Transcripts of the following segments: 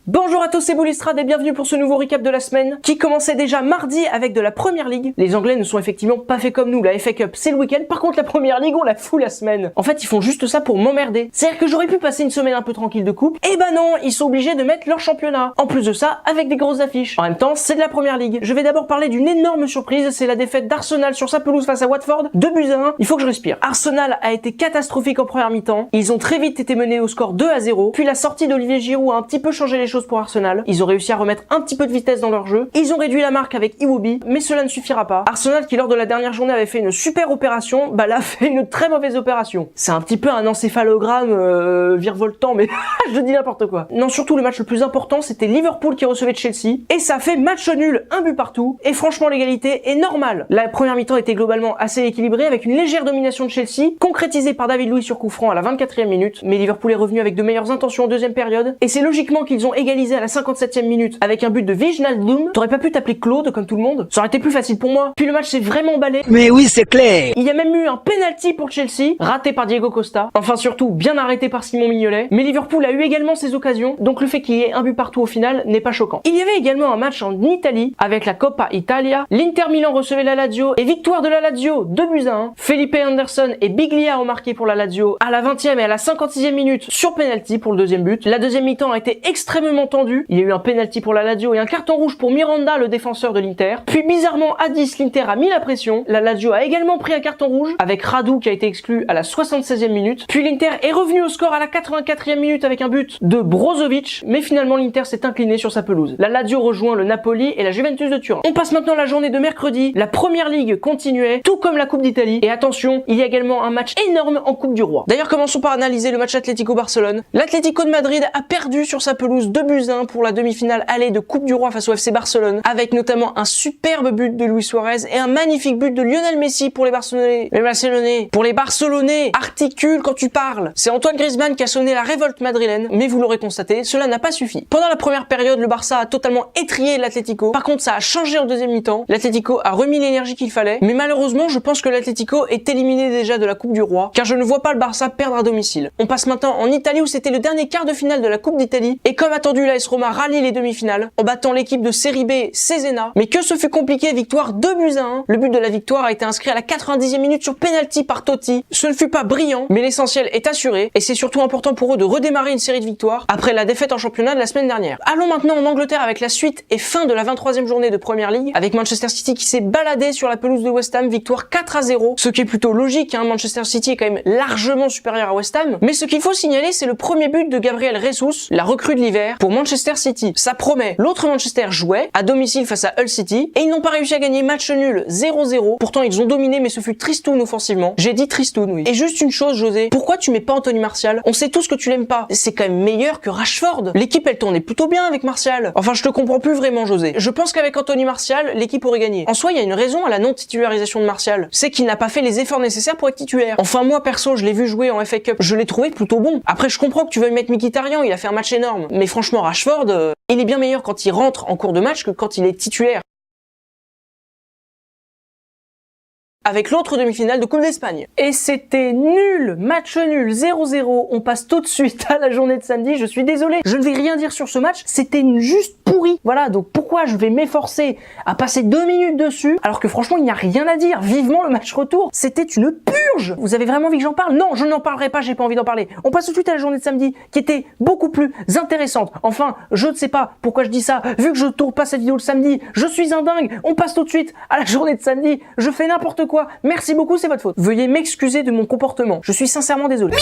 Bonjour à tous, c'est Boulistrade et bienvenue pour ce nouveau recap de la semaine qui commençait déjà mardi avec de la Première Ligue. Les Anglais ne sont effectivement pas faits comme nous, la FA Cup c'est le week-end, par contre la Première Ligue on la fout la semaine. En fait ils font juste ça pour m'emmerder. C'est-à-dire que j'aurais pu passer une semaine un peu tranquille de coupe, et bah non, ils sont obligés de mettre leur championnat. En plus de ça, avec des grosses affiches. En même temps, c'est de la Première Ligue. Je vais d'abord parler d'une énorme surprise, c'est la défaite d'Arsenal sur sa pelouse face à Watford, 2-1. Il faut que je respire. Arsenal a été catastrophique en première mi-temps, ils ont très vite été menés au score 2-0, puis la sortie d'Olivier Giroud a un petit peu changé les choses pour Arsenal. Ils ont réussi à remettre un petit peu de vitesse dans leur jeu. Ils ont réduit la marque avec Iwobi, mais cela ne suffira pas. Arsenal, qui lors de la dernière journée avait fait une super opération, bah là fait une très mauvaise opération. C'est un petit peu un encéphalogramme virevoltant, mais je dis n'importe quoi. Non, surtout le match le plus important, c'était Liverpool qui recevait Chelsea, et ça fait match nul, un but partout, et franchement l'égalité est normale. La première mi-temps était globalement assez équilibrée, avec une légère domination de Chelsea, concrétisée par David Luiz sur coup franc à la 24e minute, mais Liverpool est revenu avec de meilleures intentions en deuxième période, et c'est logiquement qu'ils ont égalisé à la 57e minute avec un but de Wijnaldum. T'aurais pas pu t'appeler Claude comme tout le monde? Ça aurait été plus facile pour moi. Puis le match s'est vraiment emballé. Mais oui, c'est clair. Il y a même eu un penalty pour Chelsea, raté par Diego Costa. Enfin surtout bien arrêté par Simon Mignolet. Mais Liverpool a eu également ses occasions, donc le fait qu'il y ait un but partout au final n'est pas choquant. Il y avait également un match en Italie avec la Coppa Italia. L'Inter Milan recevait la Lazio et victoire de la Lazio 2-1. Felipe Anderson et Biglia ont marqué pour la Lazio à la 20e et à la 56e minute sur penalty pour le deuxième but. La deuxième mi-temps a été extrêmement tendue. Il y a eu un penalty pour la Lazio et un carton rouge pour Miranda, le défenseur de l'Inter. Puis bizarrement à 10, l'Inter a mis la pression. La Lazio a également pris un carton rouge avec Radu qui a été exclu à la 76e minute. Puis l'Inter est revenu au score à la 84e minute avec un but de Brozovic, mais finalement l'Inter s'est incliné sur sa pelouse. La Lazio rejoint le Napoli et la Juventus de Turin. On passe maintenant à la journée de mercredi. La Première Ligue continuait, tout comme la Coupe d'Italie. Et attention, il y a également un match énorme en Coupe du Roi. D'ailleurs, commençons par analyser le match Atlético-Barcelone. L'Atlético de Madrid a perdu sur sa pelouse 2-1 pour la demi-finale aller de Coupe du Roi face au FC Barcelone, avec notamment un superbe but de Luis Suarez et un magnifique but de Lionel Messi pour les Barcelonais. Pour les Barcelonais, articule quand tu parles. C'est Antoine Griezmann qui a sonné la révolte madrilène, mais vous l'aurez constaté, cela n'a pas suffi. Pendant la première période, le Barça a totalement étrillé l'Atlético. Par contre, ça a changé en deuxième mi-temps. L'Atlético a remis l'énergie qu'il fallait, mais malheureusement, je pense que l'Atlético est éliminé déjà de la Coupe du Roi, car je ne vois pas le Barça perdre à domicile. On passe maintenant en Italie où c'était le dernier quart de finale de la Coupe d'Italie, et comme attendu, l'AS Roma rallie les demi-finales en battant l'équipe de Série B Cesena, mais que ce fut compliqué, victoire 2-1. Le but de la victoire a été inscrit à la 90e minute sur penalty par Totti. Ce ne fut pas brillant, mais l'essentiel est assuré, et c'est surtout important pour eux de redémarrer une série de victoires après la défaite en championnat de la semaine dernière. Allons maintenant en Angleterre avec la suite et fin de la 23e journée de Première Ligue, avec Manchester City qui s'est baladé sur la pelouse de West Ham, victoire 4-0, ce qui est plutôt logique, hein. Manchester City est quand même largement supérieur à West Ham, mais ce qu'il faut signaler, c'est le premier but de Gabriel Jesus, la recrue de l'hiver, pour Manchester City. Ça promet. L'autre Manchester jouait à domicile face à Hull City, et ils n'ont pas réussi à gagner, match nul 0-0. Pourtant ils ont dominé, mais ce fut tristoun offensivement. J'ai dit tristoun, oui. Et juste une chose, José, pourquoi tu mets pas Anthony Martial? On sait tous que tu l'aimes pas. C'est quand même meilleur que Rashford. L'équipe elle tournait plutôt bien avec Martial. Enfin, je te comprends plus vraiment, José. Je pense qu'avec Anthony Martial, l'équipe aurait gagné. En soi, il y a une raison à la non-titularisation de Martial. C'est qu'il n'a pas fait les efforts nécessaires pour être titulaire. Enfin, moi perso, je l'ai vu jouer en FA Cup. Je l'ai trouvé plutôt bon. Après, je comprends que tu veuilles mettre Mkhitaryan, il a fait un match énorme. Mais franchement, Rashford, il est bien meilleur quand il rentre en cours de match que quand il est titulaire. Avec l'autre demi-finale de Coupe d'Espagne. Et c'était nul, match nul, 0-0. On passe tout de suite à la journée de samedi. Je suis désolé, je ne vais rien dire sur ce match. C'était juste pourri. Voilà, donc pourquoi je vais m'efforcer à passer 2 minutes dessus alors que franchement il n'y a rien à dire. Vivement le match retour. C'était une purge. Vous avez vraiment envie que j'en parle? Non, je n'en parlerai pas, j'ai pas envie d'en parler. On passe tout de suite à la journée de samedi qui était beaucoup plus intéressante. Enfin, je ne sais pas pourquoi je dis ça. Vu que je tourne pas cette vidéo le samedi, je suis un dingue. On passe tout de suite à la journée de samedi. Je fais n'importe quoi. Merci beaucoup, c'est votre faute. Veuillez m'excuser de mon comportement. Je suis sincèrement désolé.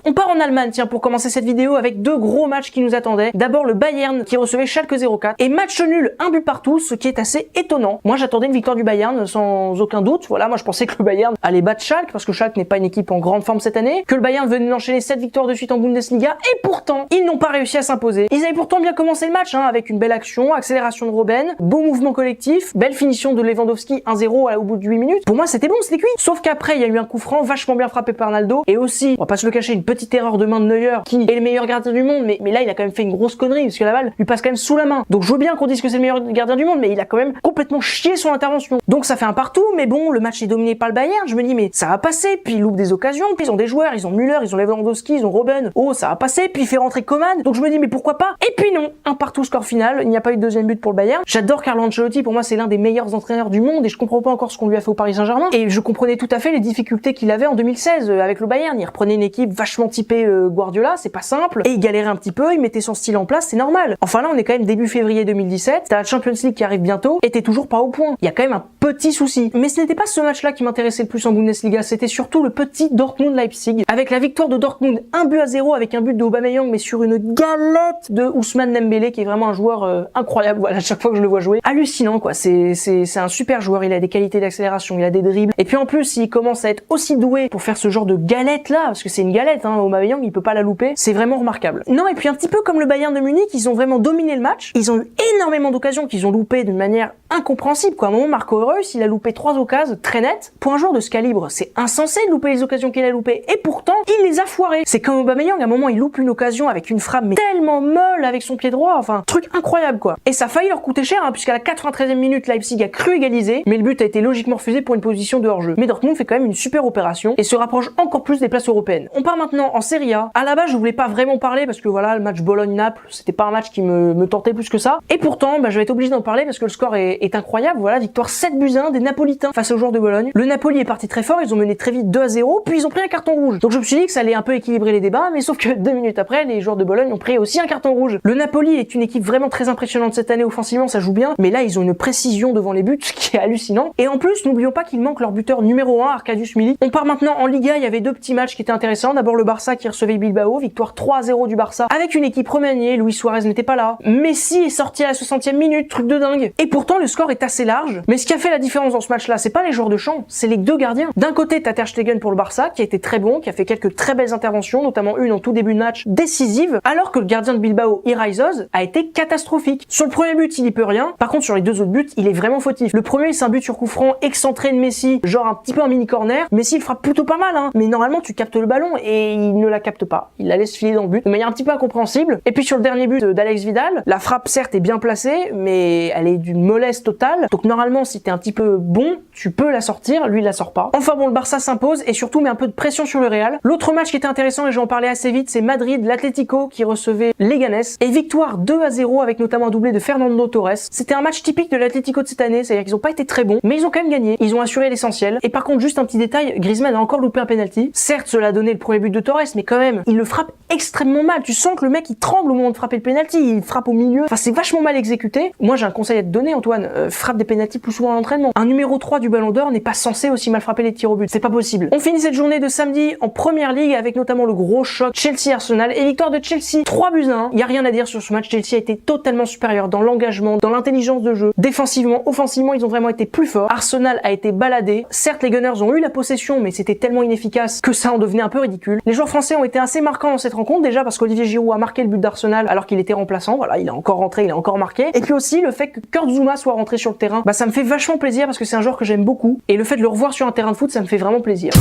On part en Allemagne, tiens, pour commencer cette vidéo avec 2 gros matchs qui nous attendaient. D'abord le Bayern qui recevait Schalke 04 et match nul, un but partout, ce qui est assez étonnant. Moi j'attendais une victoire du Bayern sans aucun doute. Voilà, moi je pensais que le Bayern allait battre Schalke parce que Schalke n'est pas une équipe en grande forme cette année, que le Bayern venait d'enchaîner 7 victoires de suite en Bundesliga et pourtant ils n'ont pas réussi à s'imposer. Ils avaient pourtant bien commencé le match, hein, avec une belle action, accélération de Robben, beau mouvement collectif, belle finition de Lewandowski 1-0 au bout de 8 minutes. pour moi c'était bon, c'était cuit. Sauf qu'après il y a eu un coup franc vachement bien frappé par Ronaldo, et aussi, on va pas se le cacher, une petite erreur de main de Neuer, qui est le meilleur gardien du monde, mais là il a quand même fait une grosse connerie, parce que la balle lui passe quand même sous la main. Donc je veux bien qu'on dise que c'est le meilleur gardien du monde, mais il a quand même complètement chié son intervention. Donc ça fait un partout, mais bon, le match est dominé par le Bayern, je me dis mais ça va passer, puis ils loupent des occasions, puis ils ont des joueurs, ils ont Müller, ils ont Lewandowski, ils ont Robben, oh ça va passer, puis il fait rentrer Coman, donc je me dis mais pourquoi pas. Et puis non, un partout score final, il n'y a pas eu de deuxième but pour le Bayern. J'adore Carlo Ancelotti, pour moi c'est l'un des meilleurs entraîneurs du monde, et je comprends pas encore ce qu'on lui a fait au Paris Saint-Germain, et je comprenais tout à fait les difficultés qu'il avait en 2016 avec le Bayern. Il reprenait une équipe vachement typée Guardiola, c'est pas simple, et il galérait un petit peu, il mettait son style en place, c'est normal. Enfin là on est quand même début février 2017, t'as la Champions League qui arrive bientôt, et t'es toujours pas au point. Il y a quand même un petit souci. Mais ce n'était pas ce match-là qui m'intéressait le plus en Bundesliga, c'était surtout le petit Dortmund-Leipzig, avec la victoire de Dortmund 1-0 avec un but de Aubameyang, mais sur une galette de Ousmane Dembélé, qui est vraiment un joueur incroyable. Voilà, à chaque fois que je le vois jouer, hallucinant quoi. C'est un super joueur, il a des qualités d'accélération, il a des dribbles, et puis en plus il commence à être aussi doué pour faire ce genre de galette là, parce que c'est une galette, hein, Aubameyang il peut pas la louper, c'est vraiment remarquable. Non, et puis un petit peu comme le Bayern de Munich, ils ont vraiment dominé le match, ils ont eu énormément d'occasions qu'ils ont loupé d'une manière incompréhensible quoi. À un moment Marco Reus il a loupé 3 occasions très nettes. Pour un joueur de ce calibre, c'est insensé de louper les occasions qu'il a loupées, et pourtant il les a foirées. C'est comme Aubameyang, à un moment il loupe une occasion avec une frappe mais tellement molle avec son pied droit, enfin truc incroyable quoi. Et ça a failli leur coûter cher, hein, puisqu'à la 93e minute Leipzig a cru égaliser, mais le but a été logiquement refusé pour une position de hors-jeu. Mais Dortmund fait quand même une super opération et se rapproche encore plus des places européennes. On part maintenant en Serie A. À la base je voulais pas vraiment parler parce que voilà, le match Bologne-Naples c'était pas un match qui me tentait plus que ça, et pourtant je vais être obligé d'en parler parce que le score est incroyable. Voilà, victoire 7-1 des Napolitains face aux joueurs de Bologne. Le Napoli est parti très fort, ils ont mené très vite 2-0, puis ils ont pris un carton rouge. Donc je me suis dit que ça allait un peu équilibrer les débats, mais sauf que 2 minutes après, les joueurs de Bologne ont pris aussi un carton rouge. Le Napoli est une équipe vraiment très impressionnante cette année offensivement, ça joue bien, mais là ils ont une précision devant les buts qui est hallucinant. Et en plus, n'oublions pas qu'il manque leur buteur numéro 1, Arkadiusz Milik. On part maintenant en Liga, il y avait 2 petits matchs qui étaient intéressants. D'abord le Barça qui recevait Bilbao, victoire 3-0 du Barça avec une équipe remaniée, Luis Suarez n'était pas là. Messi est sorti à la 60e minute, truc de dingue. Et pourtant le score est assez large, mais ce qui a fait la différence dans ce match-là, c'est pas les joueurs de champ, c'est les 2 gardiens. D'un côté, t'as Ter Stegen pour le Barça qui a été très bon, qui a fait quelques très belles interventions, notamment une en tout début de match décisive, alors que le gardien de Bilbao, Iraizoz, a été catastrophique. Sur le premier but, il y peut rien. Par contre, sur les 2 autres buts, il est vraiment fautif. Le premier, c'est un but sur coup franc excentré de Messi, genre un petit peu un mini corner. Messi, il frappe plutôt pas mal, hein, mais normalement, tu captes le ballon et il ne la capte pas. Il la laisse filer dans le but de manière un petit peu incompréhensible. Et puis sur le dernier but d'Alex Vidal, la frappe certes est bien placée, mais elle est d'une mollesse totale. Donc normalement, si t'es un petit peu bon, tu peux la sortir. Lui, il la sort pas. Enfin bon, le Barça s'impose et surtout met un peu de pression sur le Real. L'autre match qui était intéressant, et je vais en parler assez vite, c'est Madrid, l'Atlético qui recevait Leganés, et victoire 2-0 avec notamment un doublé de Fernando Torres. C'était un match typique de l'Atlético de cette année, c'est-à-dire qu'ils ont pas été très bons, mais ils ont quand même gagné. Ils ont assuré l'essentiel. Et par contre, juste un petit détail, Griezmann a encore loupé un penalty. Certes, cela a donné le premier but de Torres, mais quand même, il le frappe extrêmement mal. Tu sens que le mec il tremble au moment de frapper le penalty, il frappe au milieu. Enfin, c'est vachement mal exécuté. Moi, j'ai un conseil à te donner, Antoine, frappe des penaltys plus souvent à l'entraînement. Un numéro 3 du Ballon d'Or n'est pas censé aussi mal frapper les tirs au but. C'est pas possible. On finit cette journée de samedi en Première Ligue avec notamment le gros choc Chelsea-Arsenal et victoire de Chelsea 3-1. Il y a rien à dire sur ce match. Chelsea a été totalement supérieur dans l'engagement, dans l'intelligence de jeu. Défensivement, offensivement, ils ont vraiment été plus forts. Arsenal a été baladé. Certes, les Gunners ont eu la possession, mais c'était tellement inefficace que ça en devenait un peu ridicule. Les joueurs français ont été assez marquants dans cette rencontre, déjà parce qu'Olivier Giroud a marqué le but d'Arsenal alors qu'il était remplaçant. Voilà, il a encore rentré, il a encore marqué. Et puis aussi le fait que Kurt Zouma soit rentré sur le terrain, bah ça me fait vachement plaisir parce que c'est un joueur que j'aime beaucoup. Et le fait de le revoir sur un terrain de foot, ça me fait vraiment plaisir.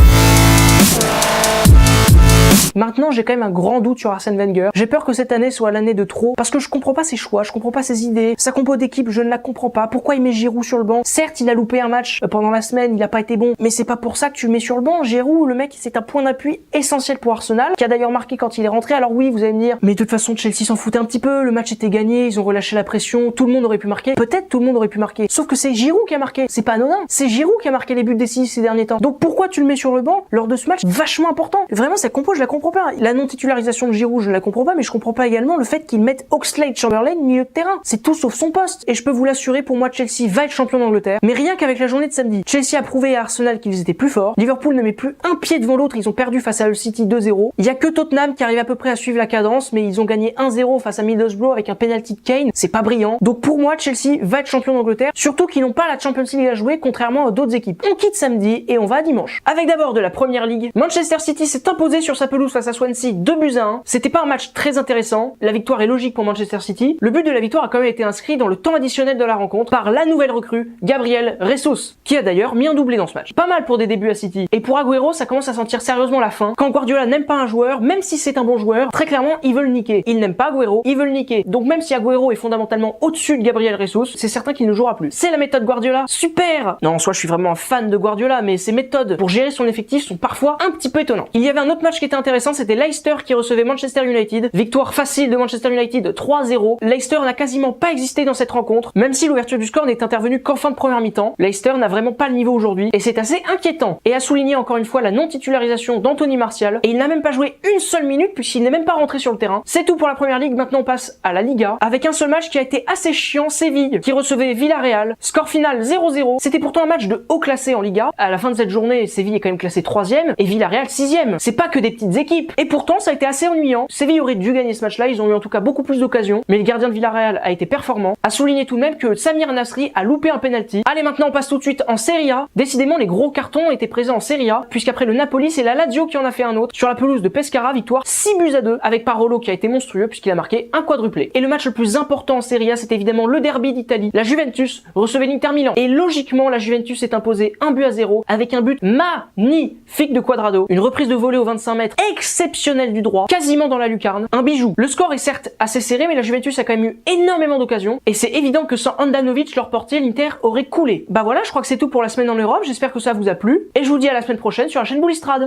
Maintenant, j'ai quand même un grand doute sur Arsène Wenger. J'ai peur que cette année soit l'année de trop, parce que je comprends pas ses choix, je comprends pas ses idées. Sa compo d'équipe, je ne la comprends pas. Pourquoi il met Giroud sur le banc? Certes, il a loupé un match pendant la semaine, il a pas été bon, mais c'est pas pour ça que tu le mets sur le banc. Giroud, le mec, c'est un point d'appui essentiel pour Arsenal, qui a d'ailleurs marqué quand il est rentré. Alors oui, vous allez me dire, mais de toute façon, Chelsea s'en foutait un petit peu, le match était gagné, ils ont relâché la pression, tout le monde aurait pu marquer. Peut-être tout le monde aurait pu marquer. Sauf que c'est Giroud qui a marqué. C'est pas anodin. C'est Giroud qui a marqué les buts décisifs ces derniers temps. Donc pourquoi tu le mets sur le banc lors de ce match vachement important? Vraiment, cette compo, je la comprends pas. La non-titularisation de Giroud, je ne la comprends pas, mais je comprends pas également le fait qu'ils mettent Oxlade-Chamberlain milieu de terrain. C'est tout sauf son poste. Et je peux vous l'assurer, pour moi, Chelsea va être champion d'Angleterre. Mais rien qu'avec la journée de samedi, Chelsea a prouvé à Arsenal qu'ils étaient plus forts. Liverpool ne met plus un pied devant l'autre, ils ont perdu face à Hull City 2-0. Il y a que Tottenham qui arrive à peu près à suivre la cadence, mais ils ont gagné 1-0 face à Middlesbrough avec un penalty de Kane. C'est pas brillant. Donc pour moi, Chelsea va être champion d'Angleterre, surtout qu'ils n'ont pas la Champions League à jouer, contrairement à d'autres équipes. On quitte samedi et on va à dimanche. Avec d'abord de la Première Ligue. Manchester City s'est imposé sur sa pelouse face à Swansea 2-1. C'était pas un match très intéressant. La victoire est logique pour Manchester City. Le but de la victoire a quand même été inscrit dans le temps additionnel de la rencontre par la nouvelle recrue, Gabriel Jesus, qui a d'ailleurs mis un doublé dans ce match. Pas mal pour des débuts à City. Et pour Agüero, ça commence à sentir sérieusement la fin. Quand Guardiola n'aime pas un joueur, même si c'est un bon joueur, très clairement, il veut le niquer. Il n'aime pas Agüero, il veut le niquer. Donc même si Agüero est fondamentalement au-dessus de Gabriel Jesus, c'est certain qu'il ne jouera plus. C'est la méthode Guardiola. Super! Non, en soi, je suis vraiment un fan de Guardiola, mais ses méthodes pour gérer son effectif sont parfois un petit peu étonnantes. Il y avait un autre match qui était intéressant, c'était Leicester qui recevait Manchester United. Victoire facile de Manchester United 3-0. Leicester n'a quasiment pas existé dans cette rencontre, même si l'ouverture du score n'est intervenue qu'en fin de première mi-temps. Leicester n'a vraiment pas le niveau aujourd'hui, et c'est assez inquiétant. Et à souligner encore une fois la non-titularisation d'Anthony Martial, et il n'a même pas joué une seule minute puisqu'il n'est même pas rentré sur le terrain. C'est tout pour la première ligue, maintenant on passe à la Liga, avec un seul match qui a été assez chiant, Séville, qui recevait Villarreal. Score final 0-0. C'était pourtant un match de haut classé en Liga. À la fin de cette journée, Séville est quand même classé 3e et Villarreal 6e. C'est pas que des petites équipes. Et pourtant, ça a été assez ennuyant. Séville aurait dû gagner ce match-là, ils ont eu en tout cas beaucoup plus d'occasions, mais le gardien de Villarreal a été performant. À souligner tout de même que Samir Nasri a loupé un penalty. Allez, maintenant on passe tout de suite en Serie A. Décidément, les gros cartons étaient présents en Serie A, puisqu'après le Napoli, c'est la Lazio qui en a fait un autre. Sur la pelouse de Pescara, victoire 6-2, avec Parolo qui a été monstrueux puisqu'il a marqué un quadruplé. Et le match le plus important en Serie A, c'est évidemment le derby d'Italie. La Juventus recevait l'Inter Milan. Et logiquement, la Juventus est imposée 1-0 avec un but magnifique de Quadrado. Une reprise de volée aux 25 mètres exceptionnelle du droit, quasiment dans la lucarne. Un bijou. Le score est certes assez serré, mais la Juventus a quand même eu énormément d'occasions. Et c'est évident que sans Handanovic, leur portier, l'Inter aurait coulé. Bah voilà, je crois que c'est tout pour la semaine en Europe. J'espère que ça vous a plu. Et je vous dis à la semaine prochaine sur la chaîne Bullistrade.